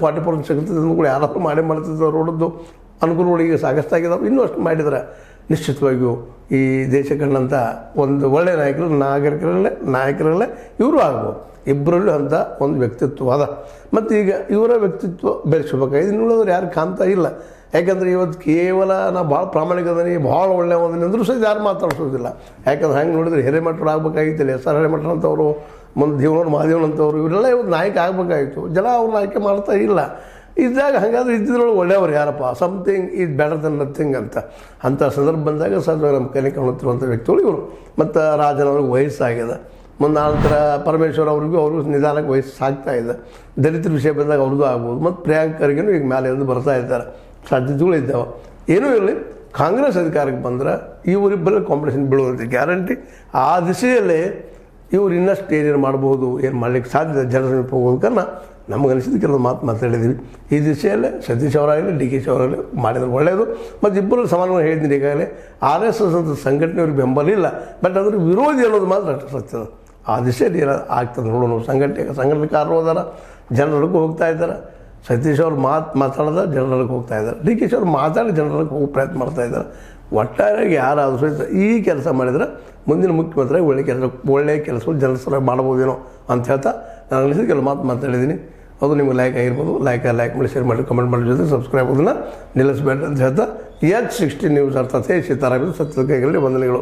40% ಸಿಗ್ತದೆ ಅಂದ್ರೂ ಕೂಡ ಯಾರಾದರೂ ಮಾಡ್ತಿದ್ದ ರೋಡದ್ದು ಅನುಕೂಲಗಳಿಗೆ ಸಾಕಷ್ಟಾಗಿದ್ದಾವೆ. ಇನ್ನೂ ಅಷ್ಟು ಮಾಡಿದರೆ ನಿಶ್ಚಿತವಾಗಿಯೂ ಈ ದೇಶ ಕಂಡಂಥ ಒಂದು ಒಳ್ಳೆಯ ನಾಯಕರಲ್ಲೇ ಇವರು ಆಗ್ಬೋದು. ಇಬ್ಬರಲ್ಲೂ ಅಂತ ಒಂದು ವ್ಯಕ್ತಿತ್ವ ಅದ. ಮತ್ತು ಈಗ ಇವರ ವ್ಯಕ್ತಿತ್ವ ಬೆಳೆಸ್ಬೇಕಾಗಿದೆ. ಇನ್ನುಳಿದವ್ರು ಯಾರು ಕಾಣ್ತಾ ಇಲ್ಲ. ಯಾಕಂದರೆ ಇವತ್ತು ಕೇವಲ ನಾವು ಭಾಳ ಪ್ರಾಮಾಣಿಕದನಿ ಭಾಳ ಒಳ್ಳೆಯವದನಿ ಅಂದರೂ ಸಹ ಯಾರು ಮಾತಾಡ್ಸೋದಿಲ್ಲ. ಯಾಕಂದ್ರೆ ಹಂಗೆ ನೋಡಿದ್ರೆ ಹಿರೇಮಠರು ಆಗಬೇಕಾಗಿತ್ತಿಲ್ಲ, ಎಸ್ ಆರ್ ಹಿರೇಮಠರಂಥವ್ರು, ಮುಂದೆ ದೇವನವ್ರು ಮಹಾದೇವನಂಥವ್ರು ಇವರೆಲ್ಲ ಇವತ್ತು ನಾಯಕ ಆಗಬೇಕಾಗಿತ್ತು. ಜನ ಅವ್ರನ್ನ ಆಯ್ಕೆ ಮಾಡ್ತಾ ಇಲ್ಲ. ಇದ್ದಾಗ ಹಾಗಾದ್ರೆ ಇದ್ದಿದ್ರೊಳಗೆ ಒಳ್ಳೆಯವರು ಯಾರಪ್ಪ, something is better than nothing ಅಂಥ ಸಂದರ್ಭ ಬಂದಾಗ ಸಹಜವಾಗಿ ನಮ್ಮ ಕೈಲಿ ಕಾಣುತ್ತಿರುವಂಥ ವ್ಯಕ್ತಿಗಳು ಇವರು. ಮತ್ತು ರಾಜನವ್ರಿಗೆ ವಯಸ್ಸಾಗಿದೆ. ಮುಂದೆ ನಂತರ ಪರಮೇಶ್ವರ್ ಅವ್ರಿಗೂ ನಿಧಾನಕ್ಕೆ ವಯಸ್ಸು ಸಾಗ್ತಾ ಇದೆ. ದಲಿತರ ವಿಷಯ ಬಂದಾಗ ಅವ್ರದ್ದು ಆಗ್ಬೋದು. ಮತ್ತು ಪ್ರಿಯಾಂಕರಿಗೂ ಈಗ ಮೇಲೆ ಎದ್ದು ಬರ್ತಾ ಇದ್ದಾರೆ, ಸಾಧ್ಯತೆಗಳು ಇದ್ದಾವೆ. ಏನೂ ಇರಲಿ, ಕಾಂಗ್ರೆಸ್ ಅಧಿಕಾರಕ್ಕೆ ಬಂದರೆ ಇವರಿಬ್ಬರ ಕಾಂಪಿಟೇಷನ್ ಬೀಳುವಂಥ ಗ್ಯಾರಂಟಿ. ಆ ದಿಸೆಯಲ್ಲೇ ಇವ್ರು ಇನ್ನಷ್ಟು ಏನೇನು ಮಾಡ್ಬೋದು, ಏನು ಮಾಡಲಿಕ್ಕೆ ಸಾಧ್ಯ ಜನರ ಸಮೀಪ ಹೋಗೋದಕ್ಕನ್ನ ನಮಗನಿಸಿದ ಕೆಲವು ಮಾತಾಡಿದ್ದೀವಿ. ಈ ದಿಸೆಯಲ್ಲೇ ಸತೀಶ್ ಅವರಾಗಲಿ ಡಿ ಕೆ ಶಿ ಅವರಾಗಲಿ ಮಾಡಿದ್ರೆ ಒಳ್ಳೆಯದು. ಮತ್ತು ಇಬ್ಬರು ಸಮಾನವಾಗಿ ಹೇಳಿದ್ದೀನಿ. ಈಗಾಗಲೇ RSS ಅಂತ ಸಂಘಟನೆಯವ್ರಿಗೆ ಬೆಂಬಲ ಇಲ್ಲ, ಬಟ್ ಅದ್ರ ವಿರೋಧಿ ಅನ್ನೋದು ಮಾತ್ರ ಅಷ್ಟು ಸತ್ಯದ. ಆ ದಿಸೆಯಲ್ಲಿ ಏನಾದ್ರು ಆಗ್ತದೆ ನೋಡೋಣ. ಸಂಘಟನೆಕಾರರು ಹೋದಾರ, ಜನರಿಗೆ ಹೋಗ್ತಾ ಇದ್ದಾರೆ. ಸತೀಶ್ ಅವ್ರು ಮಾತಾಡಿದ ಜನರಿಗೆ ಹೋಗ್ತಾ ಇದ್ದಾರೆ. ಡಿ ಕೆ ಶಿ ಅವ್ರು ಮಾತಾಡಿ ಜನರಿಗೆ ಹೋಗೋ ಪ್ರಯತ್ನ ಮಾಡ್ತಾ ಇದ್ದಾರೆ. ಒಟ್ಟಾರೆಯಾಗಿ ಯಾರಾದರೂ ಸಹಿತ ಈ ಕೆಲಸ ಮಾಡಿದರೆ ಮುಂದಿನ ಮುಖ್ಯಮಂತ್ರಿ ಒಳ್ಳೆಯ ಕೆಲಸಗಳು ಜನರ ಸಲ ಮಾಡ್ಬೋದೇನೋ ಅಂತ ಹೇಳ್ತಾ ನಾನು ಅನಿಸಿದ ಕೆಲವು ಮಾತಾಡಿದ್ದೀನಿ. ಅದು ನಿಮಗೆ ಲೈಕ್ ಆಗಿರ್ಬೋದು. ಲೈಕ್ ಮಾಡಿ, ಶೇರ್ ಮಾಡಿ, ಕಮೆಂಟ್ ಮಾಡಿ, ಜೊತೆ ಸಬ್ಸ್ಕ್ರೈಬ್ ಅದನ್ನು ನಿಲ್ಲಿಸಬೇಡ ಅಂತ ಹೇಳ್ತಾ H16 ನ್ಯೂಸ್ ಅರ್ಥಾತ್ ಸೀತಾರಾಮ ಸತ್ಯದ ಕೈಗಳಲ್ಲಿ ವಂದನೆಗಳು.